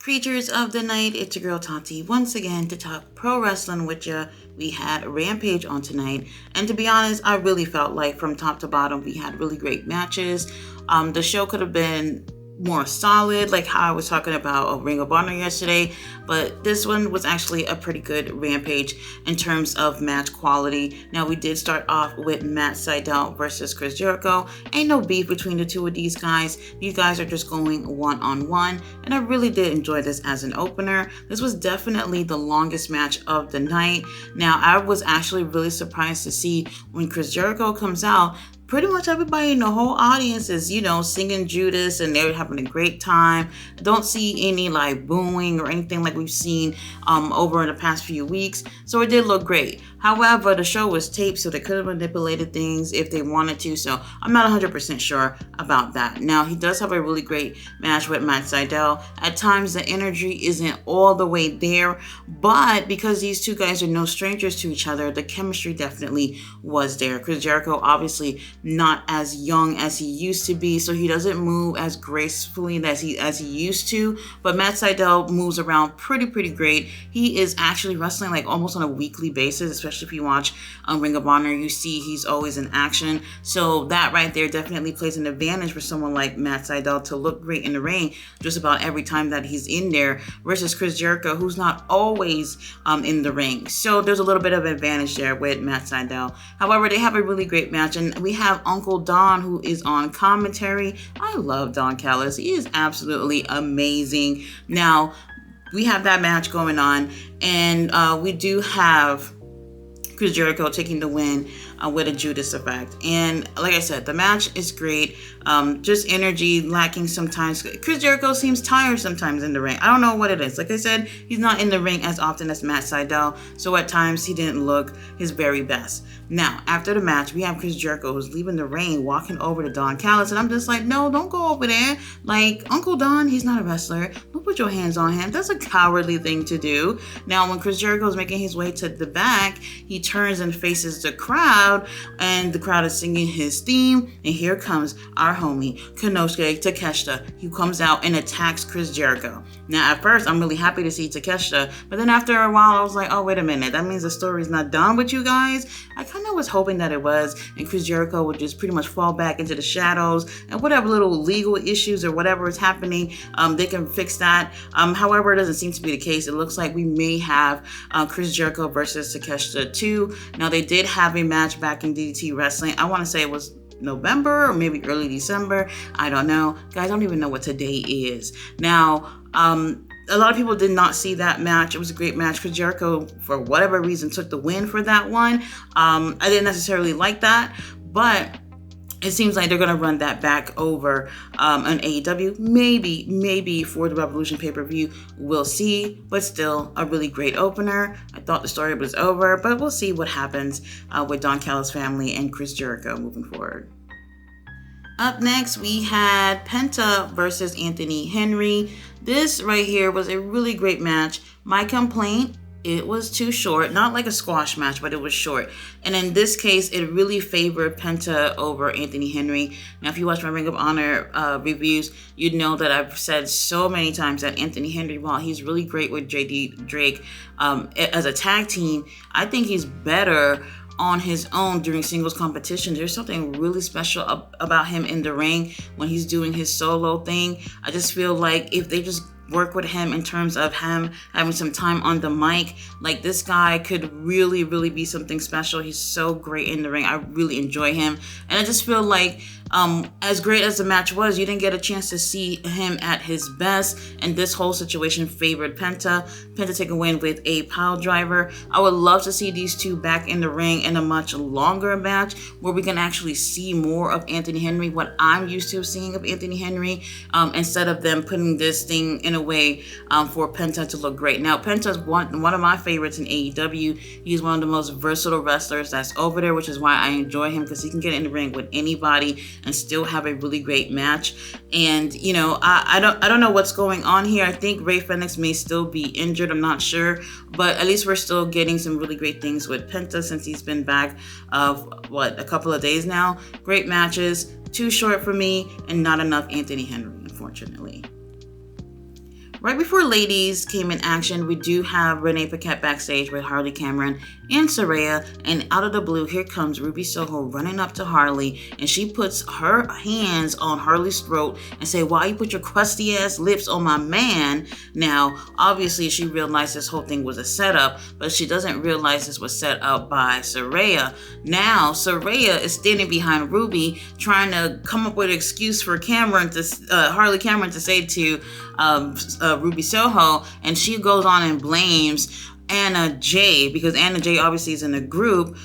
Creatures of the night, it's your girl Tati once again to talk pro wrestling with ya. We had Rampage on tonight, and to be honest, I really felt like from top to bottom we had really great matches. The show could have been more solid, like how I was talking about a Ring of Honor yesterday, but this one was actually a pretty good Rampage in terms of match quality. Now, we did start off with Matt Sydal versus Chris Jericho. Ain't no beef between the two of these guys. These guys are just going one-on-one, and I really did enjoy this as an opener. This was definitely the longest match of the night. Now, I was actually really surprised to see when Chris Jericho comes out, pretty much everybody in the whole audience is, singing Judas, and they're having a great time. Don't see any like booing or anything like we've seen over in the past few weeks. So it did look great. However, the show was taped, so they could have manipulated things if they wanted to. So I'm not 100% sure about that. Now, he does have a really great match with Matt Sydal. At times, the energy isn't all the way there, but because these two guys are no strangers to each other, the chemistry definitely was there. Chris Jericho, obviously not as young as he used to be, so he doesn't move as gracefully as he used to. But Matt Sydal moves around pretty great. He is actually wrestling like almost on a weekly basis, especially if you watch Ring of Honor. You see he's always in action. So that right there definitely plays an advantage for someone like Matt Sydal to look great in the ring just about every time that he's in there, versus Chris Jericho, who's not always in the ring. So there's a little bit of advantage there with Matt Sydal. However, they have a really great match, and we have Uncle Don, who is on commentary. I love Don Callis. He is absolutely amazing. Now, we have that match going on, and we do have Chris Jericho taking the win with a Judas effect. And like I said, the match is great. Just energy lacking sometimes. Chris Jericho seems tired sometimes in the ring. I don't know what it is. Like I said, he's not in the ring as often as Matt Sydal, so at times he didn't look his very best. Now, after the match, we have Chris Jericho who's leaving the ring, walking over to Don Callis, and I'm just like, no, don't go over there. Like, Uncle Don, he's not a wrestler. Don't put your hands on him. That's a cowardly thing to do. Now, when Chris Jericho is making his way to the back, he turns and faces the crowd, and the crowd is singing his theme, and here comes our homie, Konosuke Takeshita. He comes out and attacks Chris Jericho. Now, at first, I'm really happy to see Takeshita, but then after a while, I was like, oh, wait a minute. That means the story's not done with you guys? I kind of was hoping that it was, and Chris Jericho would just pretty much fall back into the shadows, and whatever little legal issues or whatever is happening, they can fix that. However, it doesn't seem to be the case. It looks like we may have Chris Jericho versus Takeshita 2. Now, they did have a match back in DDT Wrestling. I want to say it was November or maybe early December. I don't know. Guys, I don't even know what today is. Now, a lot of people did not see that match. It was a great match. Chris Jericho, for whatever reason, took the win for that one. I didn't necessarily like that, but it seems like they're going to run that back over on AEW. Maybe for the Revolution pay-per-view. We'll see, but still a really great opener. I thought the story was over, but we'll see what happens with Don Callis' family and Chris Jericho moving forward. Up next, we had Penta versus Anthony Henry. This right here was a really great match. My complaint, it was too short. Not like a squash match, but it was short. And in this case, it really favored Penta over Anthony Henry. Now, if you watch my Ring of Honor reviews, you'd know that I've said so many times that Anthony Henry, while he's really great with JD Drake as a tag team, I think he's better on his own during singles competitions. There's something really special about him in the ring when he's doing his solo thing. I just feel like if they just work with him in terms of him having some time on the mic, like this guy could really be something special. He's so great in the ring. I really enjoy him, and I just feel like as great as the match was, you didn't get a chance to see him at his best, and this whole situation favored Penta take a win with a pile driver. I would love to see these two back in the ring in a much longer match where we can actually see more of Anthony Henry, what I'm used to seeing of Anthony Henry, instead of them putting this thing in a way for Penta to look great. Now, Penta's one of my favorites in AEW. He's one of the most versatile wrestlers that's over there, which is why I enjoy him, because he can get in the ring with anybody and still have a really great match. And I don't know what's going on here. I think Rey Fenix may still be injured. I'm not sure, but at least we're still getting some really great things with Penta since he's been back a couple of days now. Great matches, too short for me, and not enough Anthony Henry, unfortunately. right before ladies came in action, we do have Renee Paquette backstage with Harley Cameron and Saraya, and out of the blue, here comes Ruby Soho running up to Harley, and she puts her hands on Harley's throat and say, "Why you put your crusty ass lips on my man?" Now, obviously, she realized this whole thing was a setup, but she doesn't realize this was set up by Saraya. Now, Saraya is standing behind Ruby, trying to come up with an excuse for Harley Cameron to say to Ruby Soho, and she goes on and blames Anna Jay, because Anna Jay obviously is in a group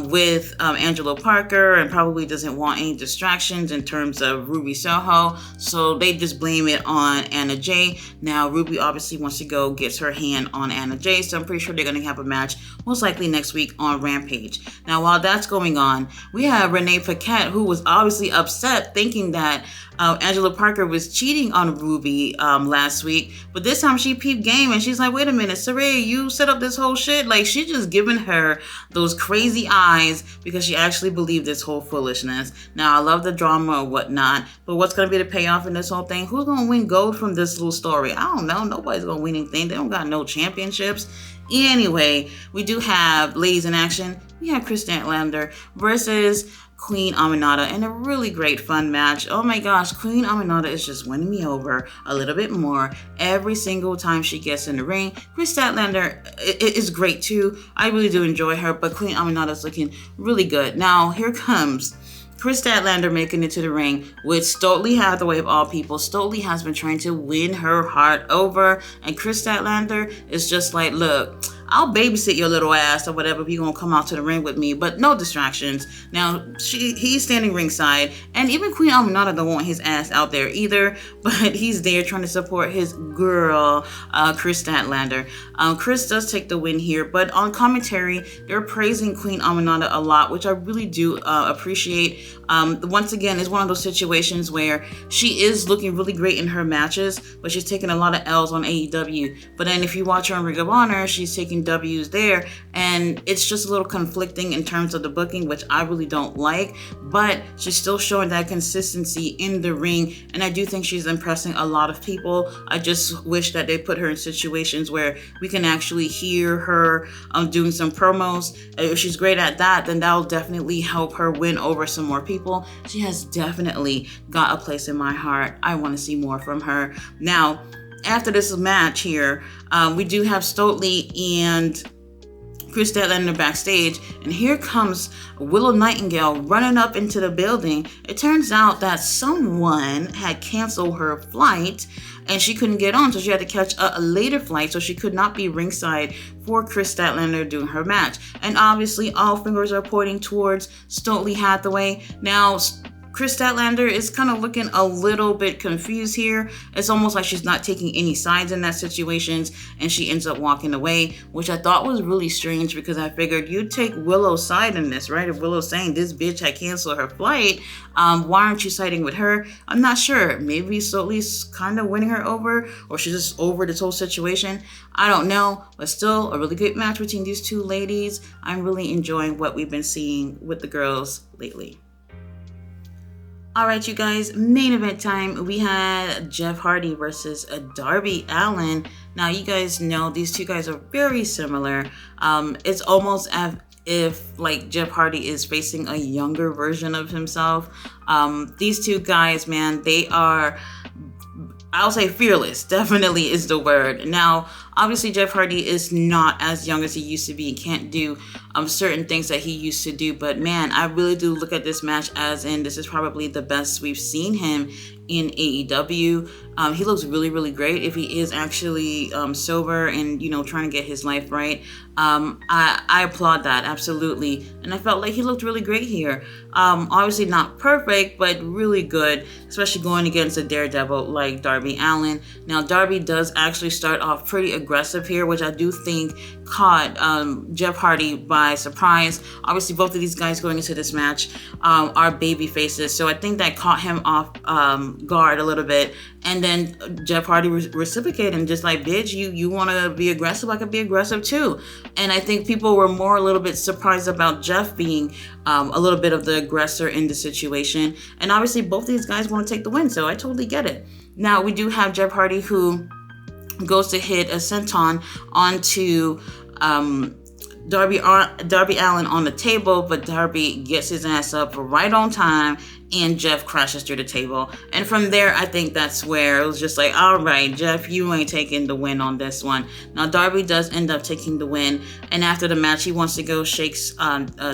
with Angelo Parker and probably doesn't want any distractions in terms of Ruby Soho, so they just blame it on Anna Jay. Now Ruby obviously wants to go gets her hand on Anna Jay, so I'm pretty sure they're going to have a match most likely next week on Rampage. Now while that's going on, we have Renee Paquette, who was obviously upset thinking that Angela Parker was cheating on Ruby last week, but this time she peeped game and she's like, "Wait a minute, Saraya, you set up this whole shit?" Like, she just giving her those crazy eyes because she actually believed this whole foolishness. Now, I love the drama or whatnot, but what's going to be the payoff in this whole thing? Who's going to win gold from this little story? I don't know. Nobody's going to win anything. They don't got no championships. Anyway, we do have ladies in action. We have Chris Statlander versus Queen Aminata, and a really great fun match. Oh my gosh, Queen Aminata is just winning me over a little bit more every single time she gets in the ring. Chris Statlander is great too. I really do enjoy her, but Queen Aminata is looking really good. Now here comes Chris Statlander making it to the ring with Stokely Hathaway of all people. Stokely has been trying to win her heart over, and Chris Statlander is just like, "Look, I'll babysit your little ass or whatever if you're going to come out to the ring with me, but no distractions." Now, he's standing ringside, and even Queen Aminata don't want his ass out there either, but he's there trying to support his girl, Chris Statlander. Chris does take the win here, but on commentary, they're praising Queen Aminata a lot, which I really do appreciate. Once again, it's one of those situations where she is looking really great in her matches, but she's taking a lot of L's on AEW. But then if you watch her on Ring of Honor, she's taking W's there, and it's just a little conflicting in terms of the booking, which I really don't like, but she's still showing that consistency in the ring, and I do think she's impressing a lot of people. I just wish that they put her in situations where we can actually hear her doing some promos. If she's great at that, then that'll definitely help her win over some more people. She has definitely got a place in my heart. I want to see more from her. Now, after this match here, we do have Stokely and Chris Statlander backstage, and here comes Willow Nightingale running up into the building. It turns out that someone had canceled her flight and she couldn't get on, so she had to catch a later flight, so she could not be ringside for Chris Statlander doing her match. And obviously all fingers are pointing towards Stokely Hathaway. Now, Chris Statlander is kind of looking a little bit confused here. It's almost like she's not taking any sides in that situation, and she ends up walking away, which I thought was really strange because I figured you'd take Willow's side in this, right? If Willow's saying this bitch had canceled her flight, why aren't you siding with her? I'm not sure. Maybe Stokely's kind of winning her over, or she's just over this whole situation. I don't know, but still a really good match between these two ladies. I'm really enjoying what we've been seeing with the girls lately. All right, you guys, main event time. We had Jeff Hardy versus Darby Allin. Now, you guys know these two guys are very similar. It's almost as if like Jeff Hardy is facing a younger version of himself. These two guys, man, they are, I'll say fearless, definitely is the word. Now, obviously, Jeff Hardy is not as young as he used to be and can't do certain things that he used to do. But man, I really do look at this match as in this is probably the best we've seen him in AEW. He looks really, really great if he is actually sober and, trying to get his life right. I applaud that, absolutely. And I felt like he looked really great here. Obviously not perfect, but really good, especially going against a daredevil like Darby Allin. Now, Darby does actually start off pretty aggressive here, which I do think caught Jeff Hardy by surprise. Obviously, both of these guys going into this match are baby faces, so I think that caught him off guard a little bit. And then Jeff Hardy reciprocated and just like, bitch, you want to be aggressive? I could be aggressive too. And I think people were more a little bit surprised about Jeff being a little bit of the aggressor in the situation. And obviously both these guys want to take the win, so I totally get it. Now we do have Jeff Hardy, who goes to hit a senton onto Darby Allin on the table, but Darby gets his ass up right on time, and Jeff crashes through the table. And from there, I think that's where it was just like, all right, Jeff, you ain't taking the win on this one. Now, Darby does end up taking the win, and after the match, he wants to go shakes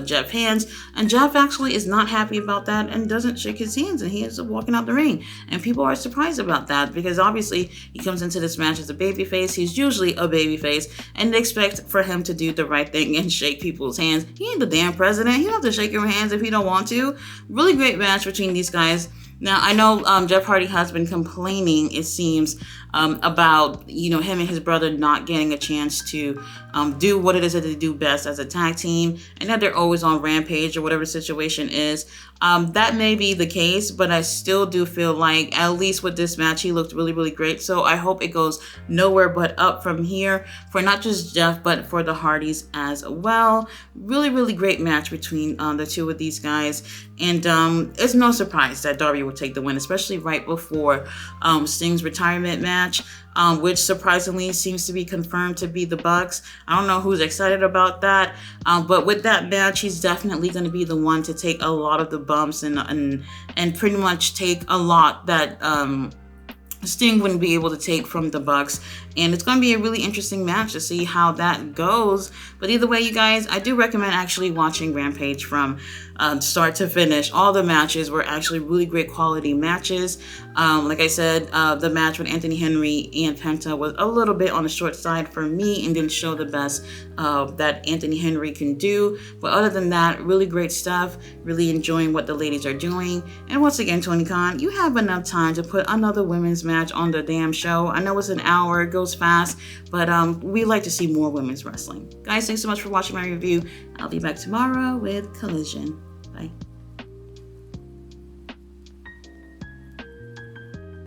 Jeff's hands, and Jeff actually is not happy about that and doesn't shake his hands, and he ends up walking out the ring. And people are surprised about that because obviously he comes into this match as a babyface. He's usually a babyface, and they expect for him to do the right thing and shake people's hands. He ain't the damn president. He don't have to shake your hands if he don't want to. Really great match between these guys. Now, I know Jeff Hardy has been complaining, it seems, about, him and his brother not getting a chance to do what it is that they do best as a tag team, and that they're always on Rampage or whatever the situation is. That may be the case, but I still do feel like, at least with this match, he looked really, really great. So I hope it goes nowhere but up from here for not just Jeff, but for the Hardys as well. Really, really great match between the two of these guys. And it's no surprise that Darby will take the win, especially right before Sting's retirement match, which surprisingly seems to be confirmed to be the Bucks. I don't know who's excited about that, but with that match, he's definitely going to be the one to take a lot of the bumps and pretty much take a lot that Sting wouldn't be able to take from the Bucks. And it's going to be a really interesting match to see how that goes. But either way, you guys, I do recommend actually watching Rampage from start to finish. All the matches were actually really great quality matches. Like I said, the match with Anthony Henry and Penta was a little bit on the short side for me and didn't show the best that Anthony Henry can do. But other than that, really great stuff. Really enjoying what the ladies are doing. And once again, Tony Khan, you have enough time to put another women's match on the damn show. I know it's an hour, it goes fast, but we like to see more women's wrestling. Guys, thanks so much for watching my review. I'll be back tomorrow with Collision. Bye.